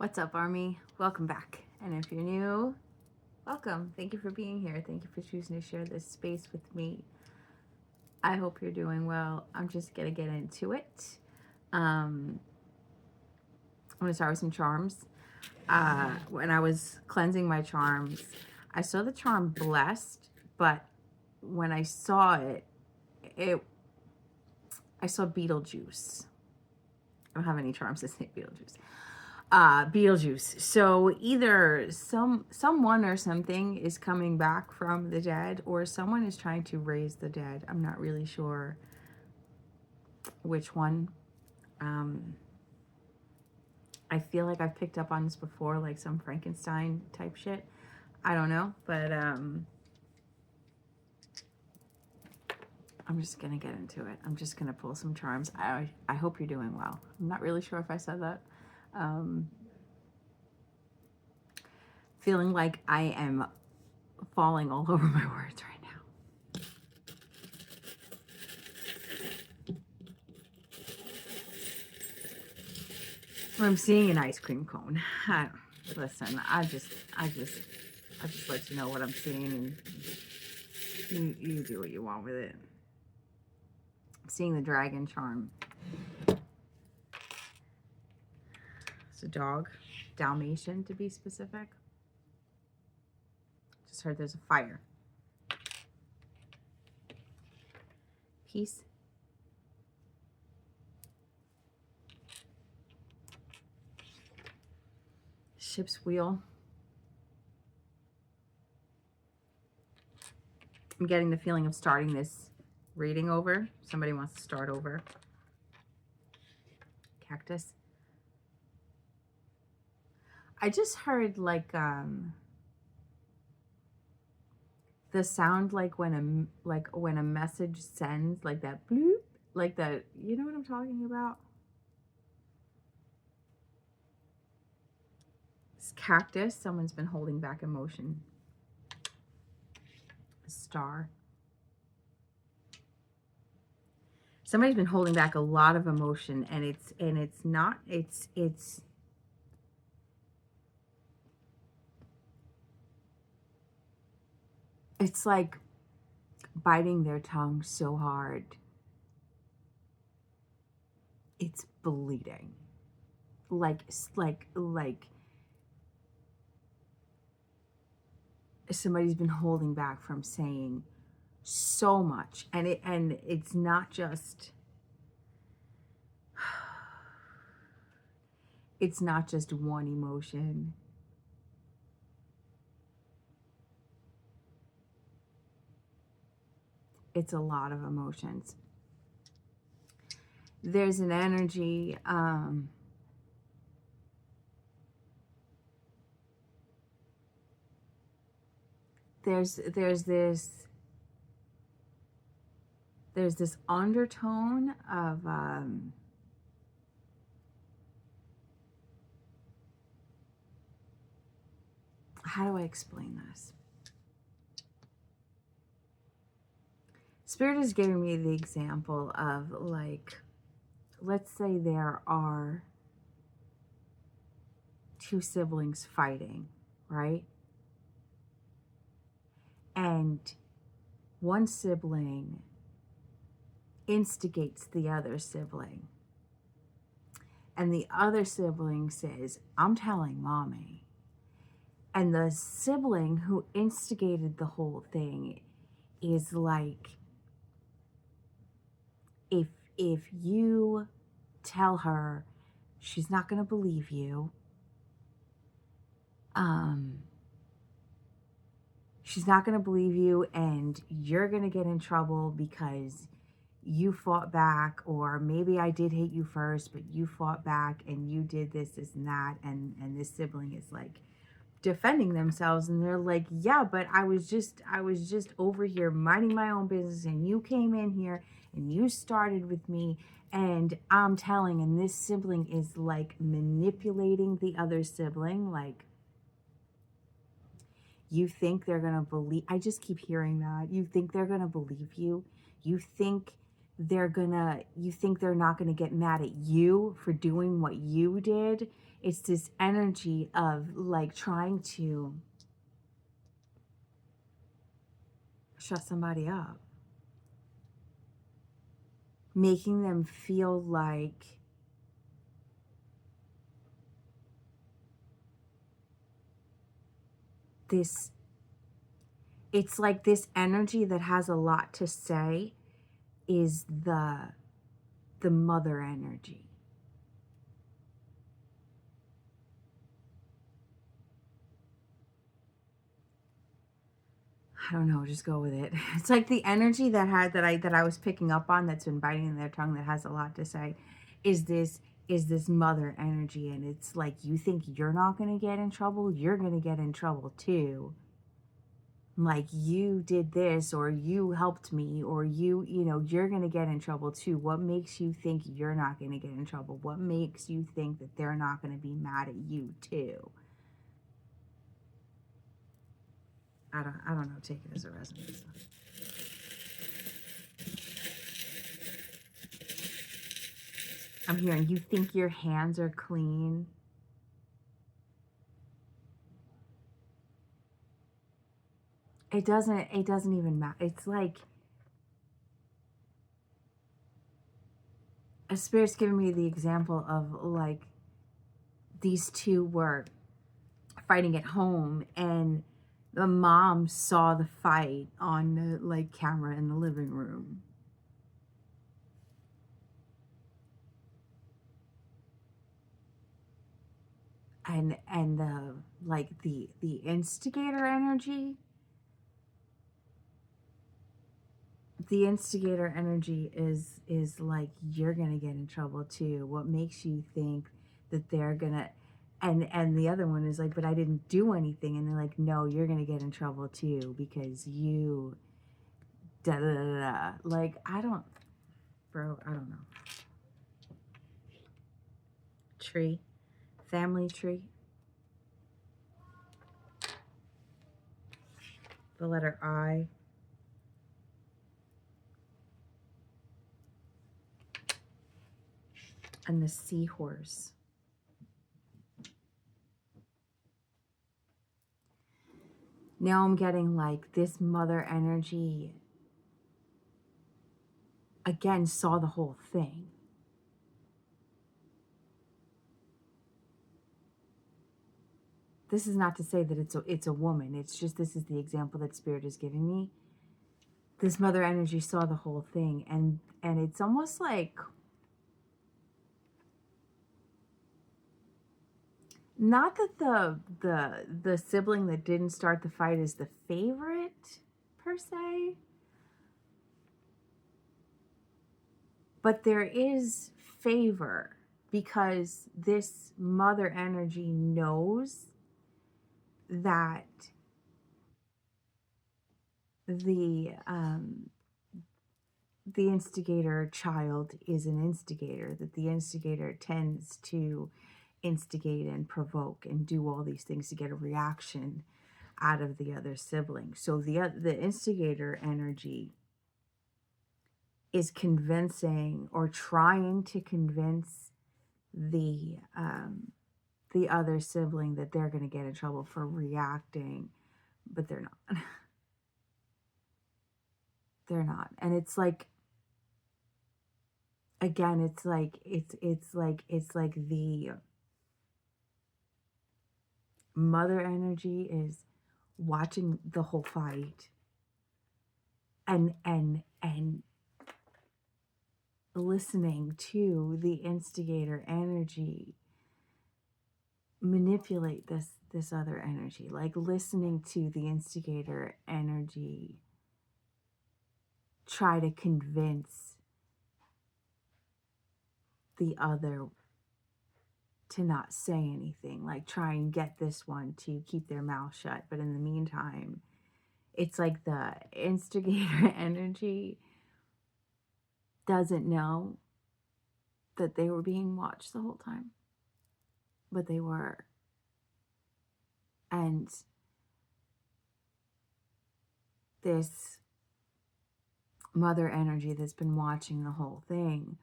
What's up, Army? Welcome back. And if you're new, welcome. Thank you for being here. Thank you for choosing to share this space with me. I hope you're doing well. I'm just going to get into it. I'm going to start with some charms. When I was cleansing my charms, I saw the charm blessed, but when I saw I saw Beetlejuice. I don't have any charms that say Beetlejuice. Beetlejuice. So either someone or something is coming back from the dead, or someone is trying to raise the dead. I'm not really sure which one. I feel like I've picked up on this before, like some Frankenstein type shit. I don't know, but I'm just gonna get into it. I'm just gonna pull some charms. I hope you're doing well. I'm not really sure if I said that. Feeling like I am falling all over my words right now. I'm seeing an ice cream cone. Listen, I just let you know what I'm seeing, and you do what you want with it. I'm seeing the dragon charm. It's a dog, Dalmatian to be specific. Just heard there's a fire. Peace. Ship's wheel. I'm getting the feeling of starting this reading over. Somebody wants to start over. Cactus. I just heard like the sound like when a message sends, like that bloop, like that, you know what I'm talking about? This cactus, someone's been holding back emotion. A star. Somebody's been holding back a lot of emotion, and it's like biting their tongue so hard it's bleeding. Like somebody's been holding back from saying so much, and it's not just one emotion. It's a lot of emotions. There's an energy, there's this undertone of how do I explain this? Spirit is giving me the example of, like, let's say there are two siblings fighting, right? And one sibling instigates the other sibling. And the other sibling says, I'm telling mommy. And the sibling who instigated the whole thing is like, if you tell her, she's not going to believe you. She's not going to believe you, and you're going to get in trouble because you fought back, or maybe I did hate you first, but you fought back and you did this and that. And this sibling is like defending themselves, and they're like, yeah, but I was just over here minding my own business, and you came in here and you started with me, and I'm telling. And this sibling is like manipulating the other sibling, like, you think they're gonna believe, I just keep hearing that, you think they're gonna believe you, you think you think they're not gonna get mad at you for doing what you did. It's this energy of like trying to shut somebody up, making them feel like this, it's like this energy that has a lot to say is the mother energy. I don't know, just go with it. It's like the energy that I was picking up on, that's been biting in their tongue, that has a lot to say, is this mother energy. And it's like, you think you're not going to get in trouble, you're going to get in trouble too. Like, you did this, or you helped me, or you're going to get in trouble too. What makes you think you're not going to get in trouble? What makes you think that they're not going to be mad at you too? I don't know, take it as it resonates. I'm hearing, you think your hands are clean. It doesn't even matter. It's like a spirit's giving me the example of like these two were fighting at home, and the mom saw the fight on the like camera in the living room. And the instigator energy, is like, you're gonna get in trouble too. What makes you think that they're gonna, and the other one is like, but I didn't do anything. And they're like, no, you're gonna get in trouble too, because you da da da da. Like, I don't know. Tree, family tree, the letter I, and the seahorse. Now I'm getting like this mother energy again saw the whole thing. This is not to say that it's a woman. It's just, this is the example that Spirit is giving me. This mother energy saw the whole thing, and it's almost like, not that the sibling that didn't start the fight is the favorite per se, but there is favor, because this mother energy knows that the instigator child is an instigator, that the instigator tends to instigate and provoke and do all these things to get a reaction out of the other sibling. So the instigator energy is convincing, or trying to convince the other sibling that they're going to get in trouble for reacting, but they're not. They're not. And it's like, again, it's like the mother energy is watching the whole fight, and listening to the instigator energy manipulate this other energy, like listening to the instigator energy try to convince the other to not say anything, like try and get this one to keep their mouth shut. But in the meantime, it's like the instigator energy doesn't know that they were being watched the whole time, but they were. And this mother energy that's been watching the whole thing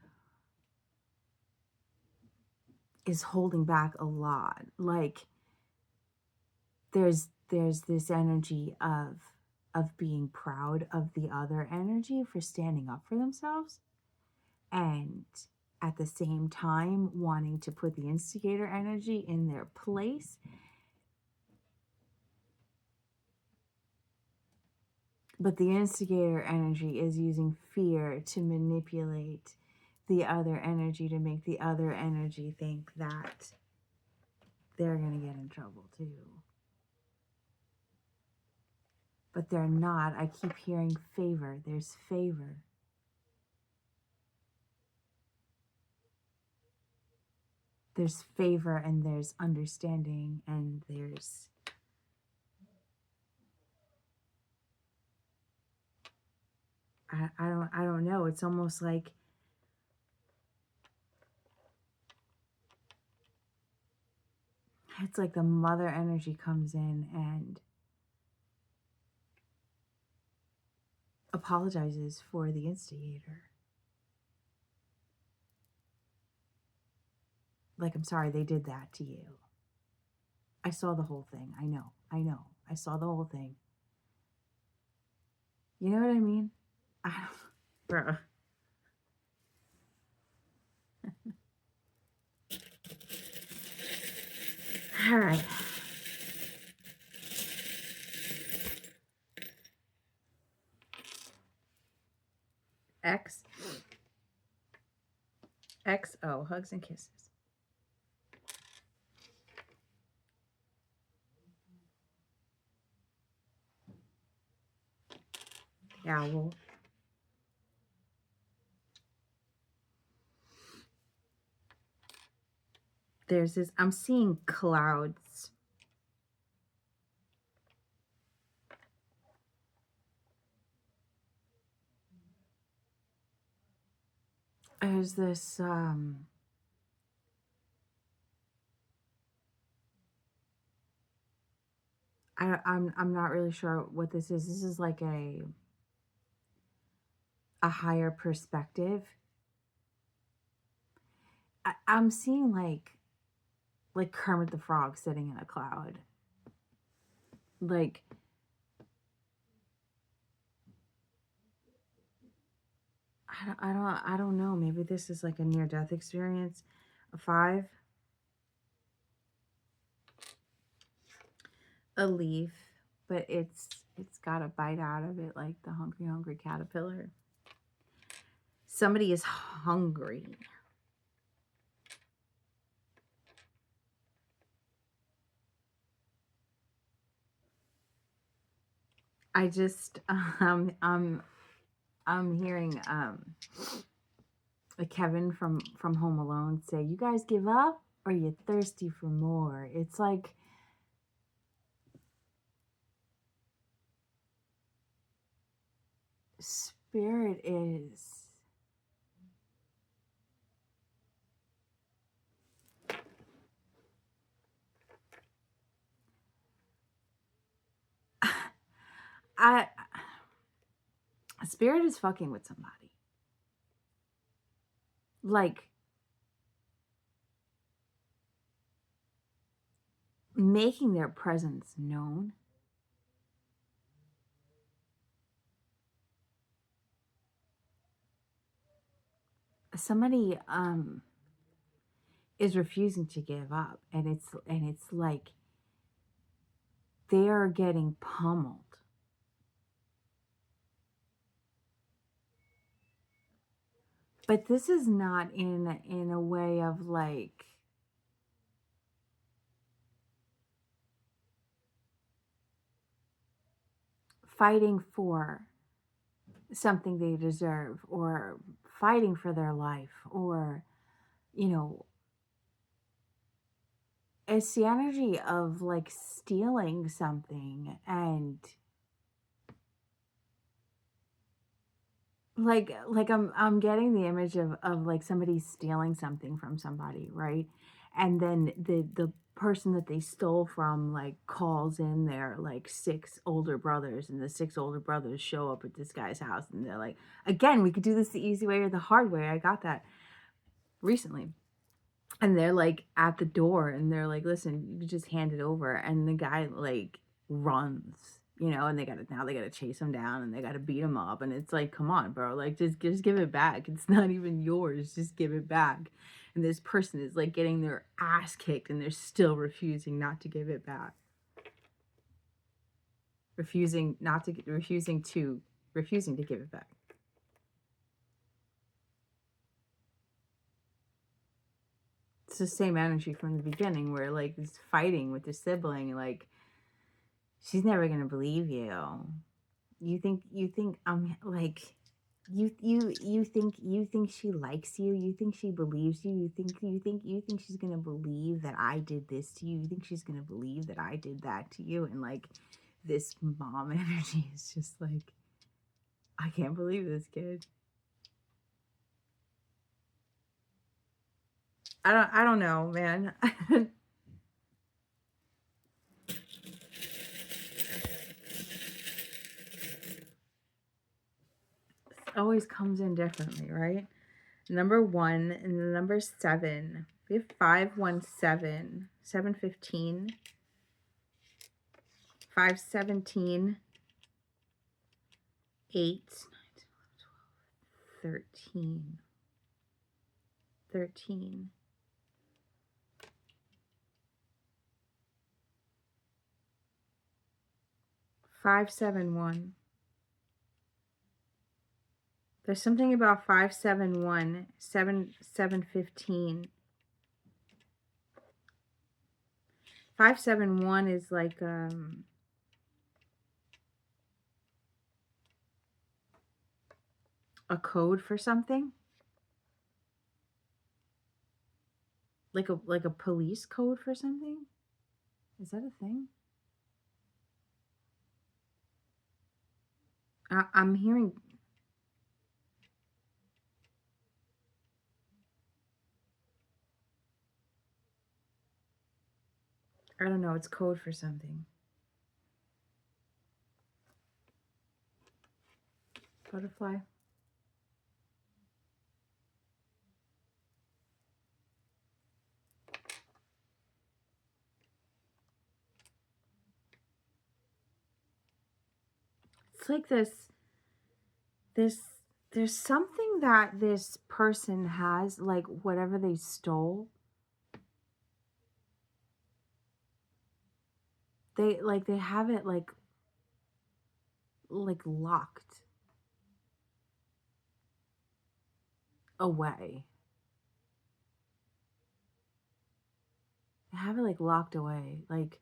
is holding back a lot. Like there's this energy of being proud of the other energy for standing up for themselves, and at the same time wanting to put the instigator energy in their place. But the instigator energy is using fear to manipulate the other energy, to make the other energy think that they're going to get in trouble too. But they're not. I keep hearing favor. There's favor. There's favor, and there's understanding, and there's I don't know. It's almost like the mother energy comes in and apologizes for the instigator. Like, I'm sorry they did that to you. I saw the whole thing. I know. I saw the whole thing. You know what I mean? Bruh. All right. XO, hugs and kisses. Yeah, well, there's this, I'm seeing clouds. There's this, I'm not really sure what this is. This is like a higher perspective. I'm seeing like Kermit the Frog sitting in a cloud. Like, I don't know. Maybe this is like a near-death experience. A 5. A leaf, but it's got a bite out of it, like the hungry caterpillar. Somebody is hungry. I just I'm hearing Kevin from Home Alone say, "You guys give up, or you thirsty for more?" It's like spirit is I spirit is fucking with somebody. Like making their presence known. Somebody is refusing to give up, and it's like they are getting pummeled. But this is not in a way of like fighting for something they deserve, or fighting for their life, or, you know, it's the energy of like stealing something, and like I'm getting the image of like somebody stealing something from somebody, right? And then person that they stole from like calls in their like 6 older brothers, and the 6 older brothers show up at this guy's house, and they're like, again, we could do this the easy way or the hard way. I got that recently. And they're like at the door, and they're like, listen, you just hand it over. And the guy like runs, and they gotta chase him down, and they gotta beat him up. And it's like, come on, bro, like just give it back. It's not even yours. Just give it back. And this person is like getting their ass kicked, and they're still refusing not to give it back. Refusing to give it back. It's the same energy from the beginning, where like this fighting with the sibling, like, she's never gonna believe you. You think I'm like, you think she likes you? You think she believes you? You think she's gonna believe that I did this to you? You think she's gonna believe that I did that to you? And like, this mom energy is just like, I can't believe this kid. I don't know, man. Always comes in differently, right? Number 1 and the number 7. We have 517, 715, 517, 8, 13, 13, 571. There's something about 571, 715. 571 is like a code for something. Like a police code for something? Is that a thing? I'm hearing. I don't know, it's code for something. Butterfly. It's like there's something that this person has, like whatever they stole. They have it like locked away. They have it like locked away. Like,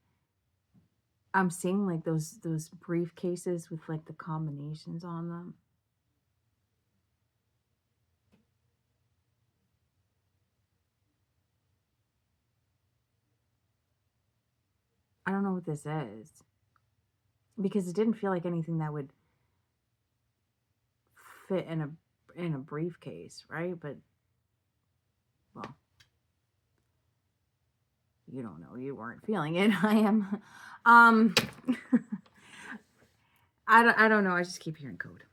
I'm seeing like those briefcases with like the combinations on them. I don't know what this is, because it didn't feel like anything that would fit in a briefcase, right? But, well, you don't know. You weren't feeling it. I am. I don't know. I just keep hearing code.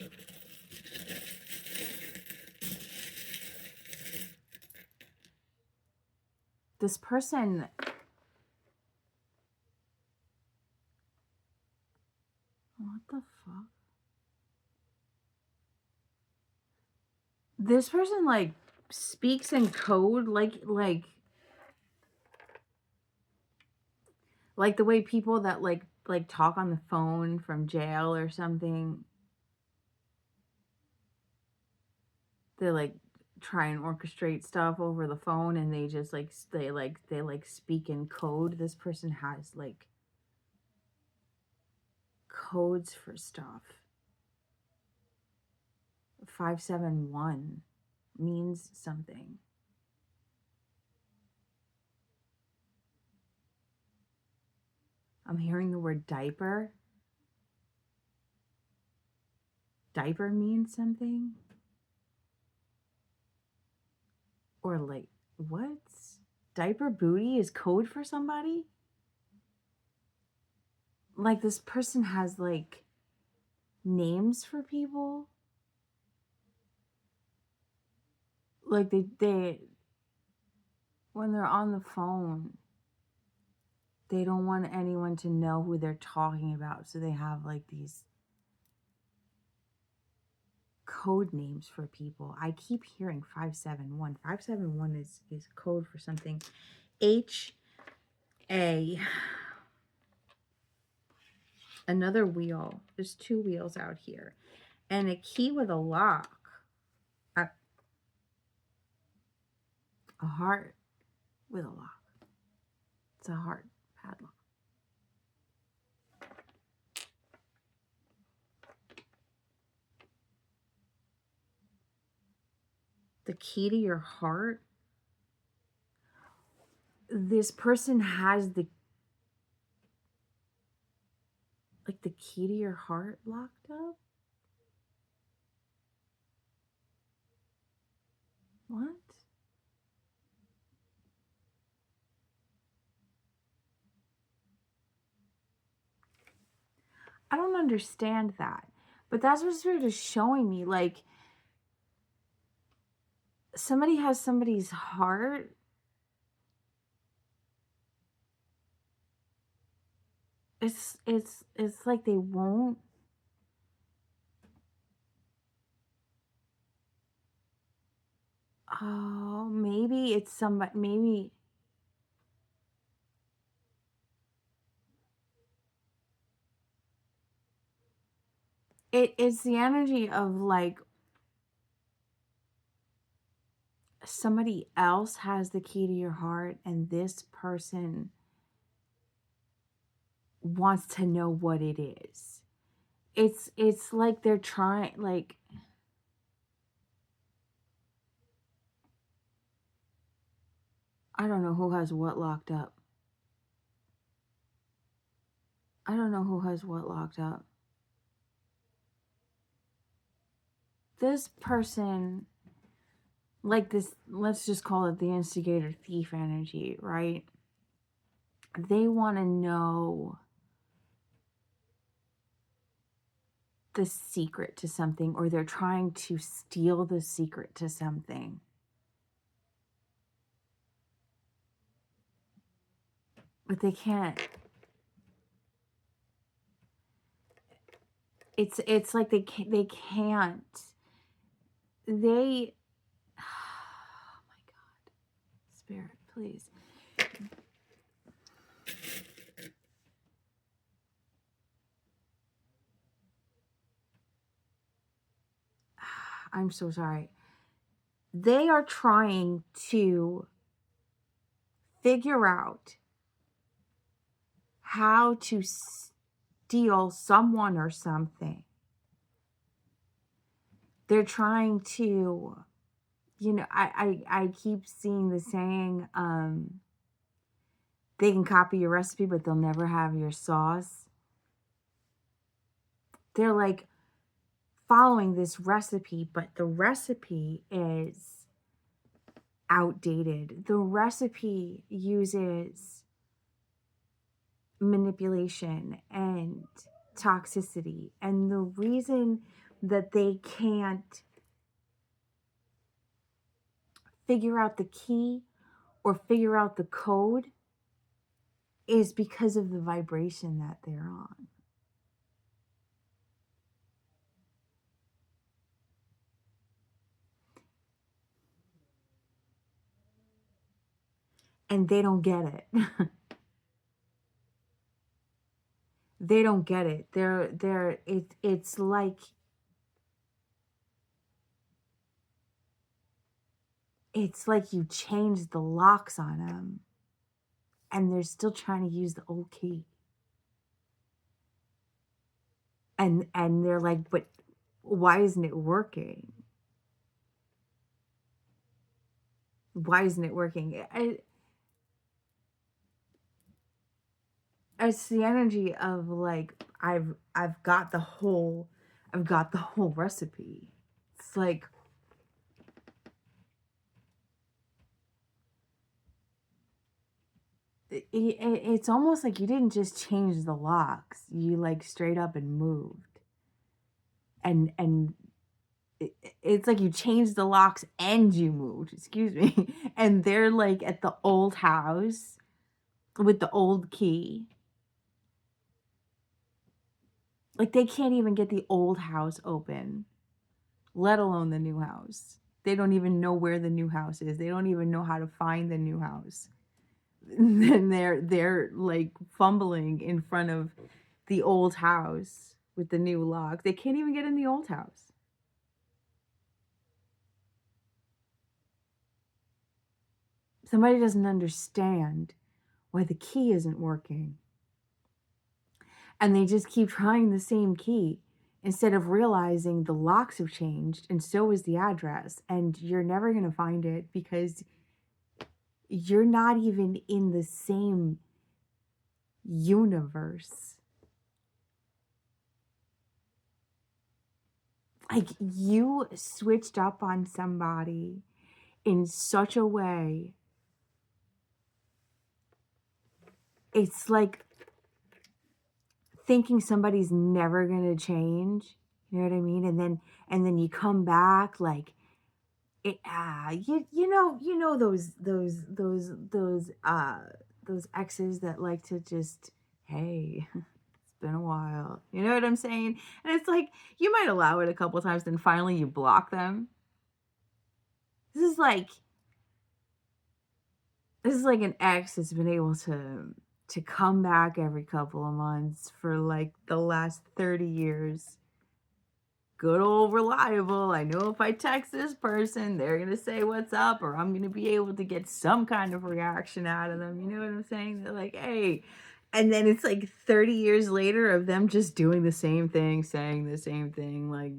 This person, what the fuck? This person like speaks in code, like the way people that like talk on the phone from jail or something. They like try and orchestrate stuff over the phone, and they just like they speak in code. This person has like codes for stuff. 571 means something. I'm hearing the word diaper. Diaper means something. Or like, what? Diaper booty is code for somebody? Like this person has like names for people? Like they when they're on the phone, they don't want anyone to know who they're talking about, so they have like these code names for people. I keep hearing 571. 571 is code for something. HA. Another wheel. There's 2 wheels out here. And a key with a lock. A heart with a lock. It's a heart padlock. The key to your heart. This person has the key to your heart locked up. What? I don't understand that. But that's what Spirit is showing me. Like, somebody has somebody's heart. It's like they won't. Oh, maybe it's somebody. Maybe it's the energy of like somebody else has the key to your heart, and this person wants to know what it is. It's like they're trying, like, I don't know who has what locked up. I don't know who has what locked up. This person, like this, let's just call it the instigator thief energy, right? They want to know the secret to something, or they're trying to steal the secret to something. But they can't. It's like they can't. They oh my God. Spirit, please. I'm so sorry. They are trying to figure out how to steal someone or something. They're trying to, I keep seeing the saying, they can copy your recipe, but they'll never have your sauce. They're like following this recipe, but the recipe is outdated. The recipe uses manipulation and toxicity. And the reason that they can't figure out the key or figure out the code is because of the vibration that they're on. And they don't get it. They don't get it. It's like you changed the locks on them and they're still trying to use the old key. And they're like, but why isn't it working? Why isn't it working? It's the energy of like, I've got the whole recipe. It's like, it's almost like you didn't just change the locks. You like straight up and moved. And it's like you changed the locks and you moved, excuse me. And they're like at the old house with the old key. Like they can't even get the old house open, let alone the new house. They don't even know where the new house is. They don't even know how to find the new house. And then they're like fumbling in front of the old house with the new lock. They can't even get in the old house. Somebody doesn't understand why the key isn't working. And they just keep trying the same key instead of realizing the locks have changed and so is the address. And you're never going to find it because you're not even in the same universe. Like you switched up on somebody in such a way. It's like thinking somebody's never going to change. You know what I mean? And then you come back like it, you know those exes that like to just, hey, it's been a while. You know what I'm saying? And it's like you might allow it a couple times, then finally you block them. This is like an ex that's been able to come back every couple of months for like the last 30 years. Good old reliable. I know if I text this person, they're going to say what's up, or I'm going to be able to get some kind of reaction out of them. You know what I'm saying? They're like, hey. And then it's like 30 years later of them just doing the same thing, saying the same thing, like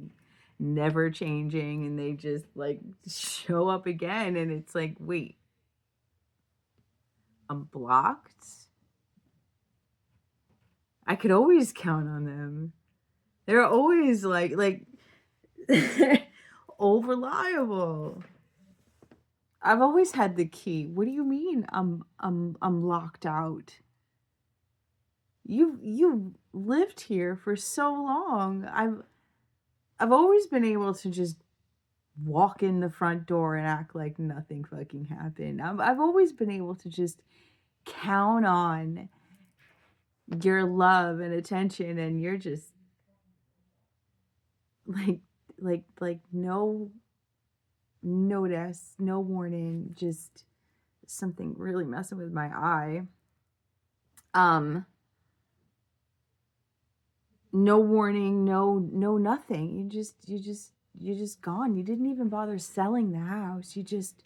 never changing. And they just like show up again. And it's like, wait, I'm blocked? I could always count on them. They're always like old reliable. I've always had the key. What do you mean I'm locked out? You've lived here for so long. I've always been able to just walk in the front door and act like nothing fucking happened. I've always been able to just count on your love and attention, and you're just like no notice, no warning, just something really messing with my eye. No warning, no nothing. You just gone. You didn't even bother selling the house. You just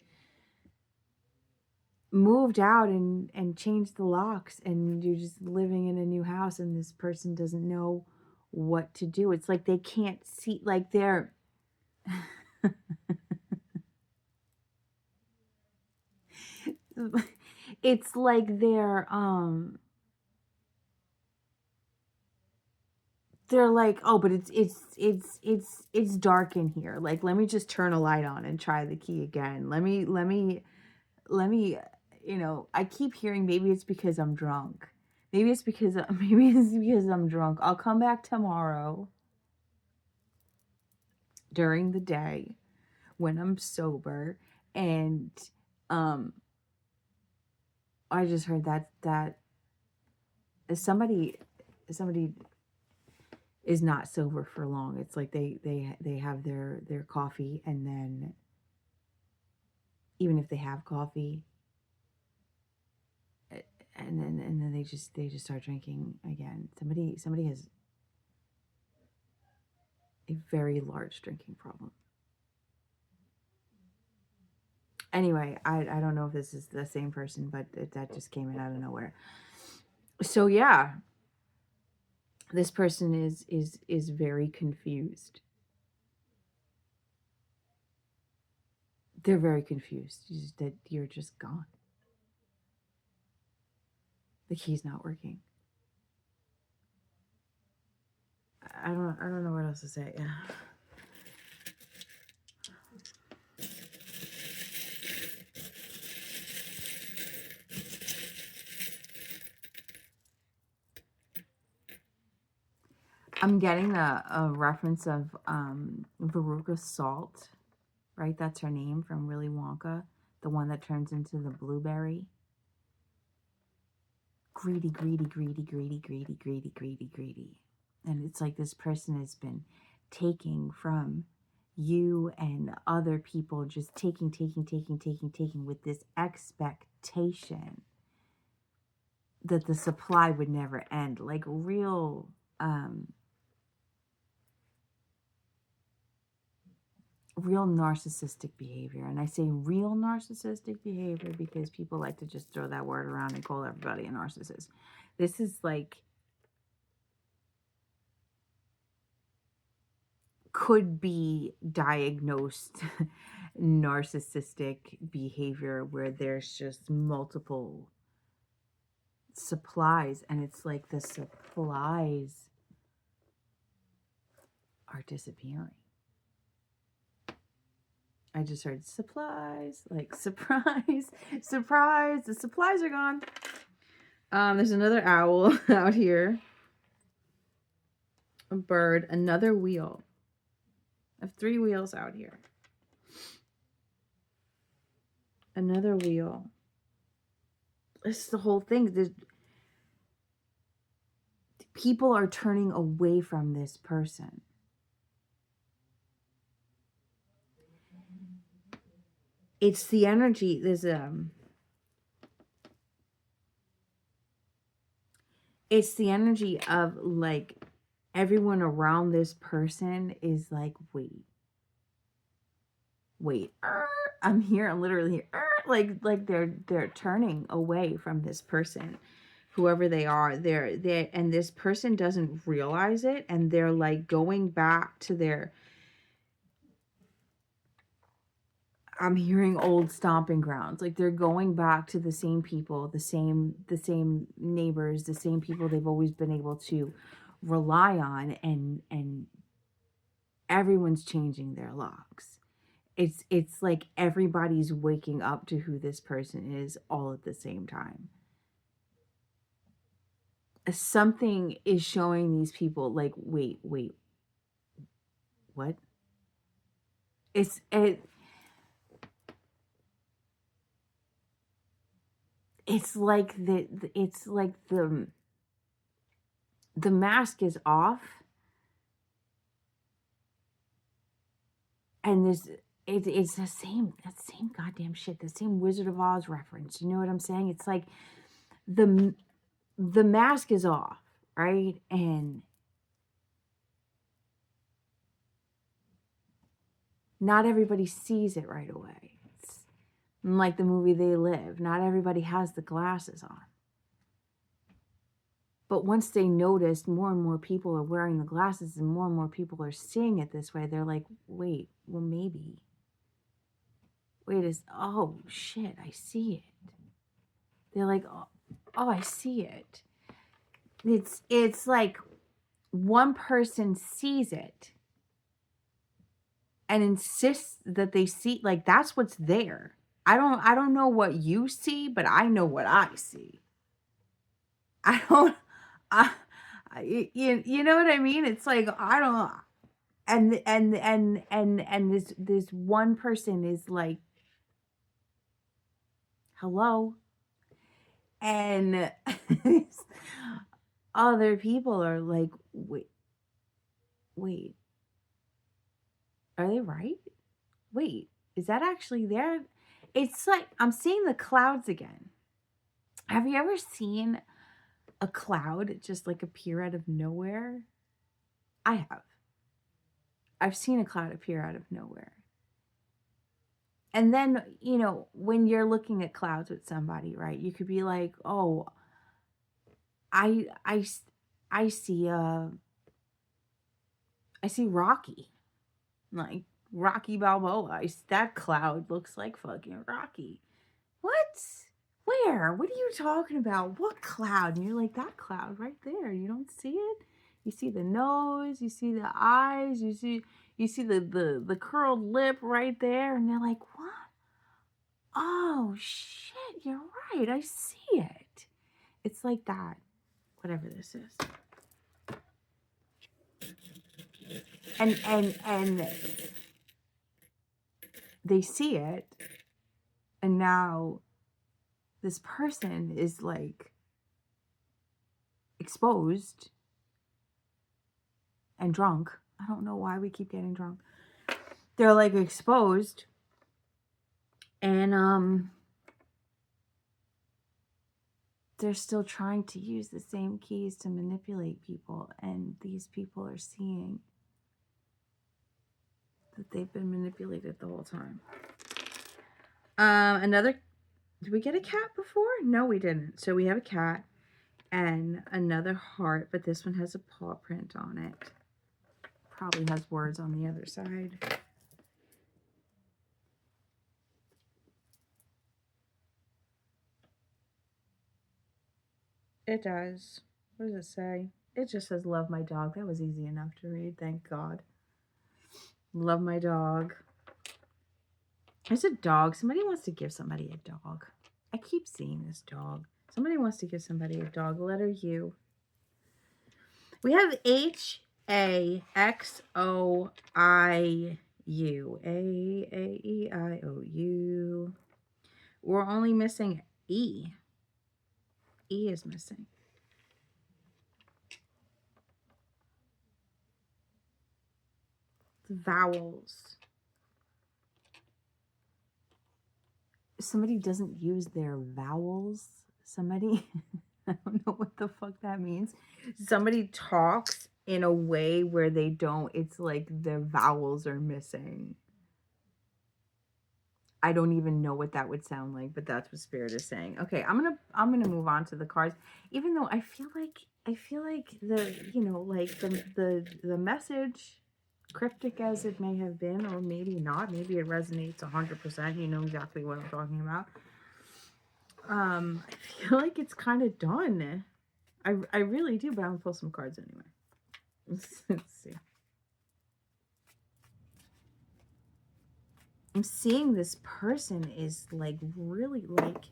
moved out and changed the locks, and you're just living in a new house, and this person doesn't know what to do. It's like they can't see, like they're it's like they're like, oh, but it's dark in here. Like, let me just turn a light on and try the key again. Let me, I keep hearing maybe it's because I'm drunk. Maybe it's because I'm drunk. I'll come back tomorrow during the day when I'm sober. And I just heard that somebody is not sober for long. It's like they have their coffee, and then even if they have coffee, and then they just start drinking again. Somebody has a very large drinking problem. Anyway, I don't know if this is the same person, but that just came in out of nowhere. So yeah, this person is very confused. They're very confused that you're just gone. The key's not working. I don't know what else to say. I'm getting a reference of Veruca Salt, right? That's her name from Willy Wonka, the one that turns into the blueberry. Greedy, greedy, greedy, greedy, greedy, greedy, greedy, greedy. And it's like this person has been taking from you and other people, just taking with this expectation that the supply would never end. Like real real narcissistic behavior. And I say real narcissistic behavior because people like to just throw that word around and call everybody a narcissist. This is like, could be diagnosed narcissistic behavior where there's just multiple supplies, and it's like the supplies are disappearing. I just heard supplies, like surprise, surprise, the supplies are gone. There's another owl out here. A bird, another wheel. I have 3 wheels out here. Another wheel. This is the whole thing. People are turning away from this person. It's the energy. It's the energy of like everyone around this person is like, wait, I'm here. I'm literally here. Like they're turning away from this person, whoever they are. They and this person doesn't realize it, and they're like going back to their. I'm hearing old stomping grounds. Like they're going back to the same people, the same neighbors, the same people they've always been able to rely on, and everyone's changing their locks. It's like everybody's waking up to who this person is all at the same time. Something is showing these people like, wait, what? It's like the mask is off, and it's the same goddamn shit, the same Wizard of Oz reference. You know what I'm saying? It's like the mask is off, right? And not everybody sees it right away. It's like the movie They Live. Not everybody has the glasses on. But once they notice more and more people are wearing the glasses and more people are seeing it this way, they're like, wait, well, maybe. Oh, shit, I see it. They're like, oh, I see it. It's like one person sees it and insists that they see, like, that's what's there. I don't know what you see, but I know what I see. I don't, you know what I mean? It's like, I don't, and this one person is like, hello, and other people are like, wait, are they right? Wait, is that actually there? It's like I'm seeing the clouds again. Have you ever seen a cloud just like appear out of nowhere? I have. I've seen a cloud appear out of nowhere. And then, when you're looking at clouds with somebody, right, you could be like, oh, I see Rocky, like Rocky Balboa. That cloud looks like fucking Rocky. What? Where? What are you talking about? What cloud? And you're like, that cloud right there. You don't see it? You see the nose, you see the eyes, you see the curled lip right there, and they're like, what? Oh shit, you're right. I see it. It's like that. Whatever this is. And they see it, and now this person is like exposed and drunk. I don't know why we keep getting drunk. They're like exposed, and they're still trying to use the same keys to manipulate people, and these people are seeing that they've been manipulated the whole time. Did we get a cat before? No, we didn't. So we have a cat and another heart, but this one has a paw print on it. Probably has words on the other side. It does. What does it say? It just says, love my dog. That was easy enough to read. Thank God. Love my dog. There's a dog. Somebody wants to give somebody a dog. I keep seeing this dog. Somebody wants to give somebody a dog. Letter U. We have HAXOIU. AEIOU. We're only missing E. E is missing. The vowels. Somebody doesn't use their vowels. Somebody, I don't know what the fuck that means. Somebody talks in a way where they don't, it's like their vowels are missing. I don't even know what that would sound like, but that's what Spirit is saying. Okay, I'm gonna move on to the cards, even though I feel like the, you know, like the message, cryptic as it may have been, or maybe not, maybe it resonates 100%. You know exactly what I'm talking about. I feel like it's kind of done. I really do, but I'm gonna pull some cards anyway. Let's see. I'm seeing this person is like really like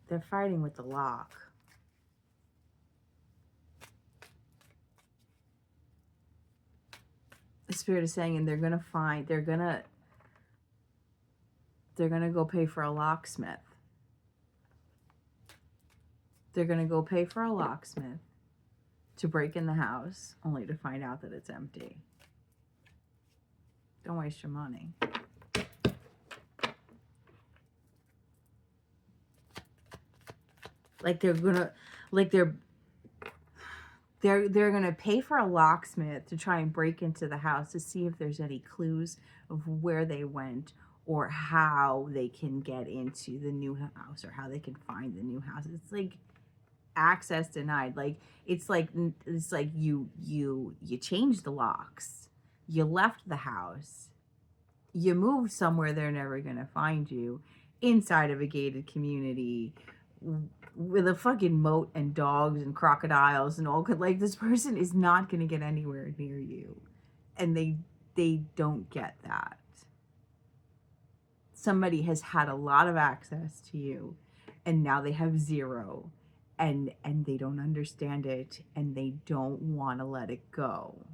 they're fighting with the lock. The Spirit is saying, and they're gonna go pay for a locksmith. They're gonna go pay for a locksmith to break in the house, only to find out that it's empty. Don't waste your money. Like they're gonna pay for a locksmith to try and break into the house to see if there's any clues of where they went or how they can get into the new house or how they can find the new house. It's like access denied. Like it's like you changed the locks, you left the house, you moved somewhere they're never gonna find you, inside of a gated community with a fucking moat and dogs and crocodiles and all. Like this person is not gonna get anywhere near you, and they don't get that. Somebody has had a lot of access to you, and now they have zero, and they don't understand it, and they don't want to let it go.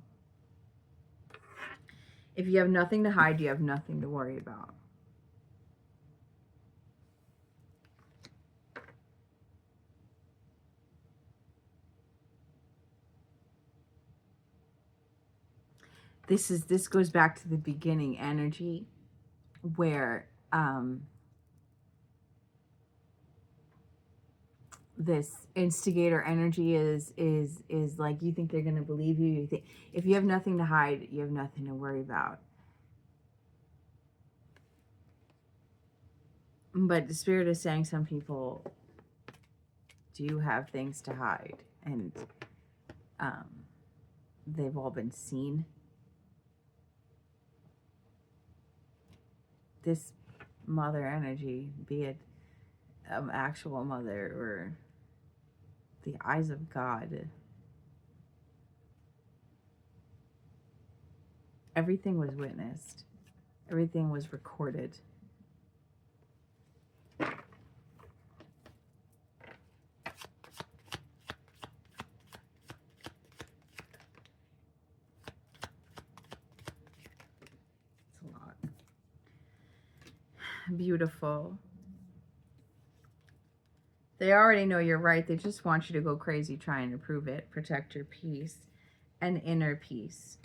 If you have nothing to hide, you have nothing to worry about. This goes back to the beginning energy where this instigator energy is like, you think they're going to believe you. You think if you have nothing to hide, you have nothing to worry about. But the Spirit is saying some people do have things to hide, and they've all been seen. This mother energy, be it actual mother or the eyes of God, everything was witnessed. Everything was recorded. Beautiful. They already know you're right. They just want you to go crazy trying to prove it. Protect your peace and inner peace.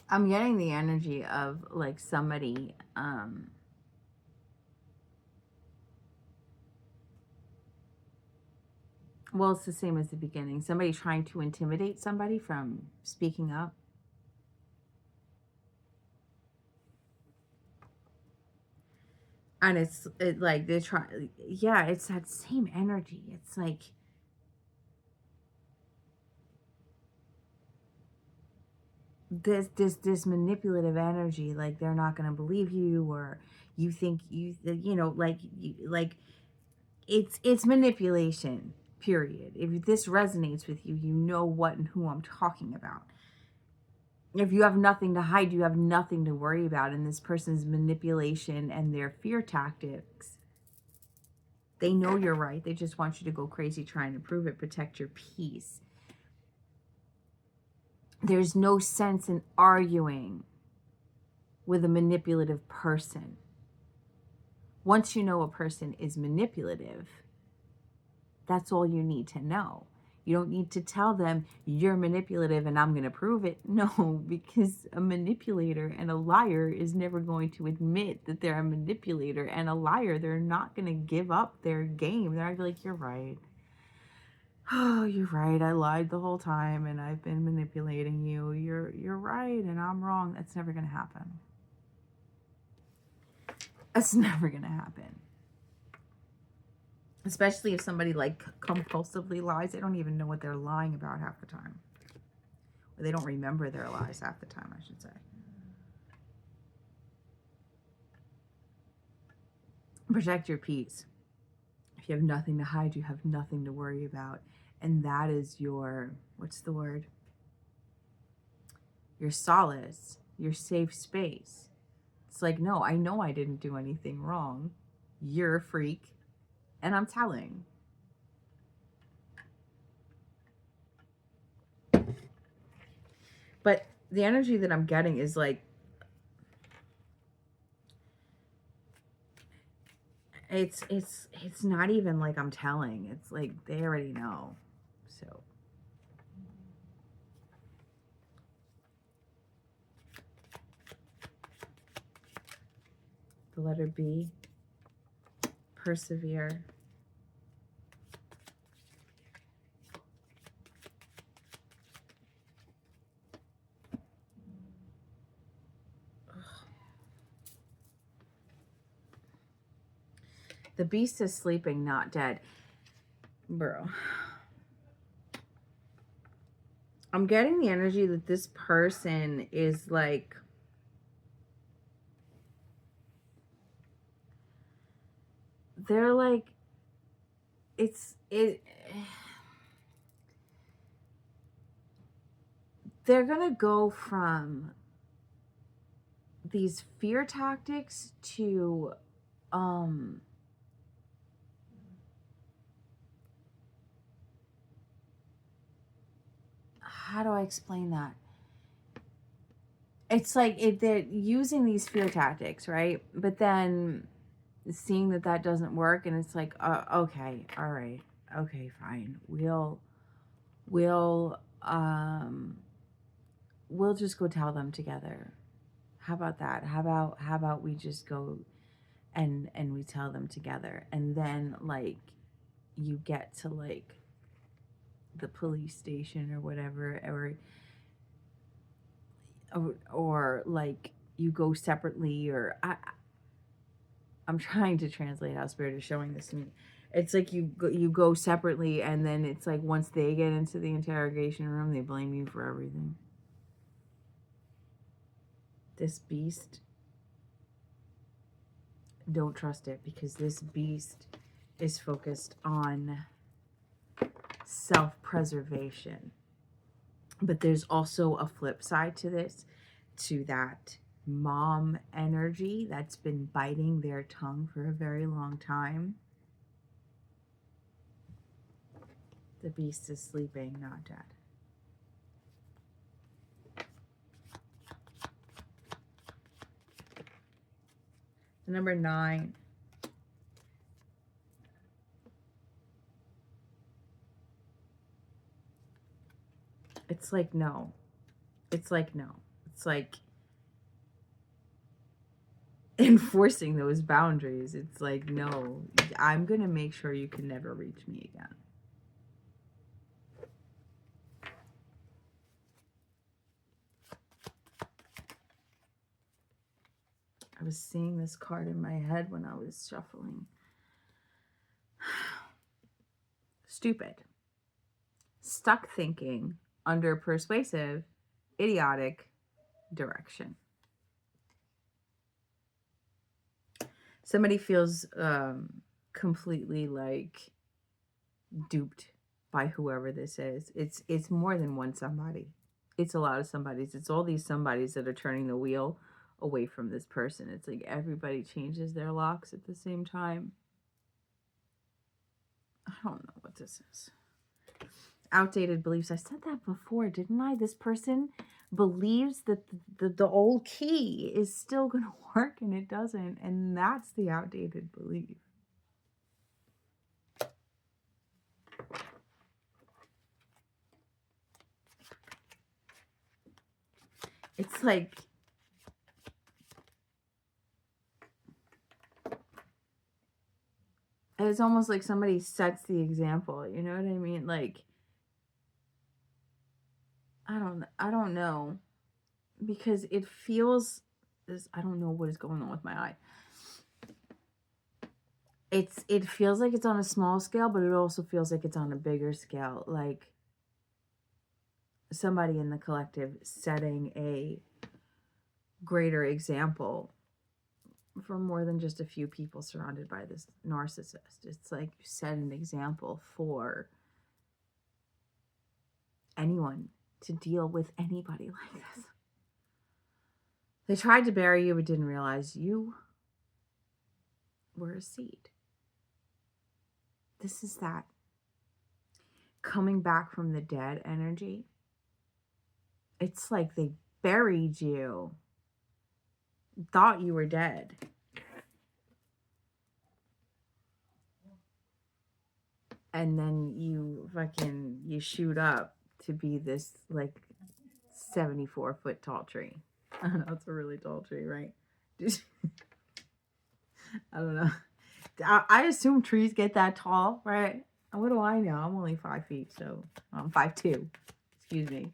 I'm getting the energy of like somebody, well, it's the same as the beginning. Somebody trying to intimidate somebody from speaking up. And it's like they're trying, yeah, it's that same energy. It's like, this manipulative energy, like they're not going to believe you, or you think you know, like like it's manipulation, period. If this resonates with you, you know what and who I'm talking about. If you have nothing to hide, you have nothing to worry about. And this person's manipulation and their fear tactics, they know you're right. They just want you to go crazy trying to prove it. Protect your peace. There's no sense in arguing with a manipulative person. Once you know a person is manipulative, that's all you need to know. You don't need to tell them you're manipulative and I'm going to prove it. No, because a manipulator and a liar is never going to admit that they're a manipulator and a liar. They're not going to give up their game. They're going to be like, you're right. Oh, you're right. I lied the whole time and I've been manipulating you. You're right and I'm wrong. That's never going to happen. That's never going to happen. Especially if somebody like compulsively lies. They don't even know what they're lying about half the time. Or they don't remember their lies half the time, I should say. Protect your peace. If you have nothing to hide, you have nothing to worry about. And that is your, what's the word? Your solace, your safe space. It's like, no, I know I didn't do anything wrong. You're a freak. And I'm telling. But the energy that I'm getting is like, it's not even like I'm telling. It's like they already know. So the letter B, persevere. The beast is sleeping, not dead. Bro. I'm getting the energy that this person is like, they're like, they're gonna go from these fear tactics to how do I explain that? It's like they're using these fear tactics, right? But then seeing that that doesn't work, and it's like, okay, all right, okay, fine. We'll just go tell them together. How about that? How about we just go and we tell them together, and then like you get to like the police station or whatever, or like you go separately, or I'm trying to translate how Spirit is showing this to me. It's like you go separately, and then it's like once they get into the interrogation room, they blame you for everything. This beast, don't trust it, because this beast is focused on self-preservation. But there's also a flip side to this, to that mom energy that's been biting their tongue for a very long time. The beast is sleeping, not dead. Number 9. It's like no. It's like no. It's like enforcing those boundaries. It's like, no, I'm going to make sure you can never reach me again. I was seeing this card in my head when I was shuffling. Stupid. Stuck thinking under persuasive, idiotic direction. Somebody feels completely like duped by whoever this is. It's more than one somebody. It's a lot of somebodies. It's all these somebodies that are turning the wheel away from this person. It's like everybody changes their locks at the same time. I don't know what this is. Outdated beliefs. I said that before, didn't I? This person believes that the old key is still going to work and it doesn't. And that's the outdated belief. It's like it's almost like somebody sets the example. You know what I mean? Like, I don't know, because it feels this. I don't know what is going on with my eye. It feels like it's on a small scale, but it also feels like it's on a bigger scale. Like somebody in the collective setting a greater example for more than just a few people surrounded by this narcissist. It's like you set an example for anyone to deal with anybody like this. They tried to bury you but didn't realize you were a seed. This is that coming back from the dead energy. It's like they buried you, thought you were dead. And then you shoot up to be this like 74-foot tall tree. I don't know, it's a really tall tree, right? I don't know. I assume trees get that tall, right? What do I know? I'm only 5 feet, so I'm 5'2". Excuse me.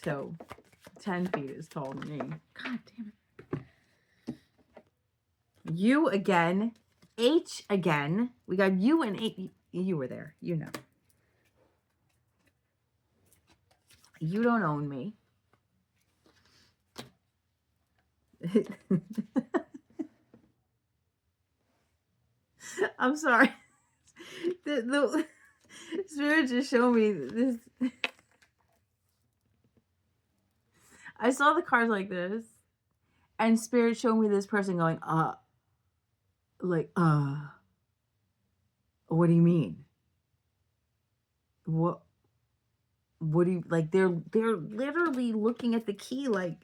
So 10 feet is tall to me. God damn it. You again. H again. We got you and H. You were there. You know. You don't own me. I'm sorry. The spirit just showed me this. I saw the cards like this, and spirit showed me this person going, like, what do you mean? What do you, like, they're literally looking at the key like,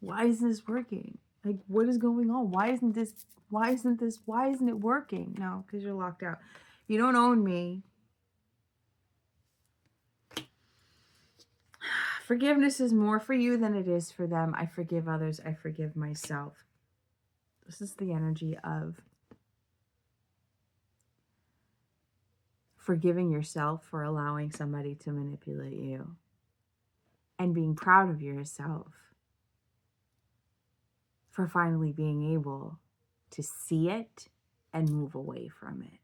why isn't this working? Like, what is going on? Why isn't it working? No, because you're locked out. You don't own me. Forgiveness is more for you than it is for them. I forgive others. I forgive myself. This is the energy of forgiving yourself for allowing somebody to manipulate you and being proud of yourself for finally being able to see it and move away from it.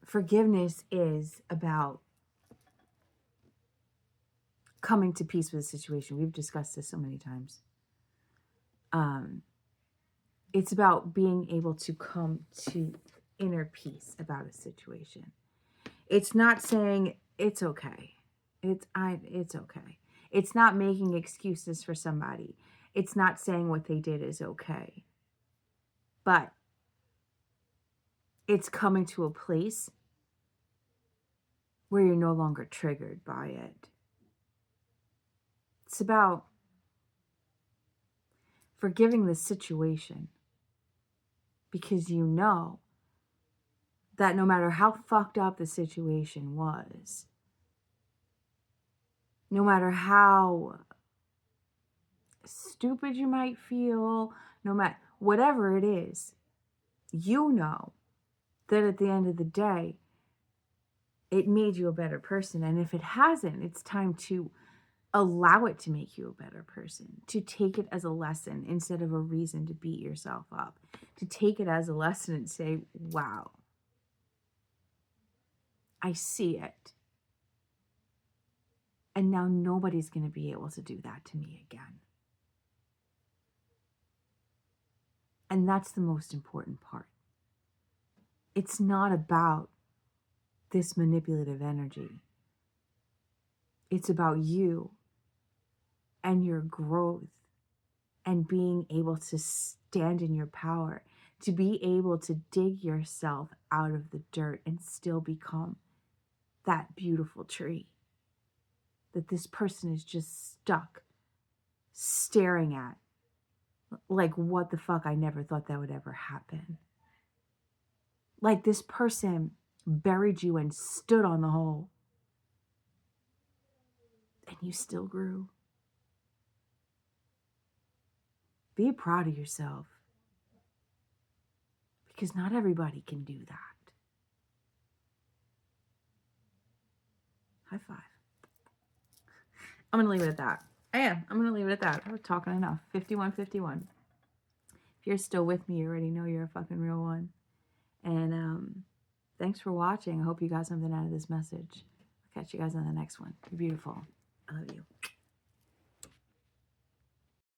Forgiveness is about coming to peace with a situation. We've discussed this so many times. It's about being able to come to inner peace about a situation. It's not saying it's okay. It's okay. It's not making excuses for somebody. It's not saying what they did is okay. But it's coming to a place where you're no longer triggered by it. It's about forgiving the situation, because you know that no matter how fucked up the situation was, no matter how stupid you might feel, no matter whatever it is, you know that at the end of the day, it made you a better person. And if it hasn't, it's time to allow it to make you a better person, to take it as a lesson instead of a reason to beat yourself up, to take it as a lesson and say, wow, I see it. And now nobody's going to be able to do that to me again. And that's the most important part. It's not about this manipulative energy. It's about you and your growth and being able to stand in your power, to be able to dig yourself out of the dirt and still become that beautiful tree that this person is just stuck staring at. Like, what the fuck? I never thought that would ever happen. Like, this person buried you and stood on the hole, and you still grew. Be proud of yourself, because not everybody can do that. High five. I'm going to leave it at that. I'm going to leave it at that. I was talking enough. 5151. If you're still with me, you already know you're a fucking real one. And thanks for watching. I hope you got something out of this message. I'll catch you guys on the next one. You're beautiful. I love you.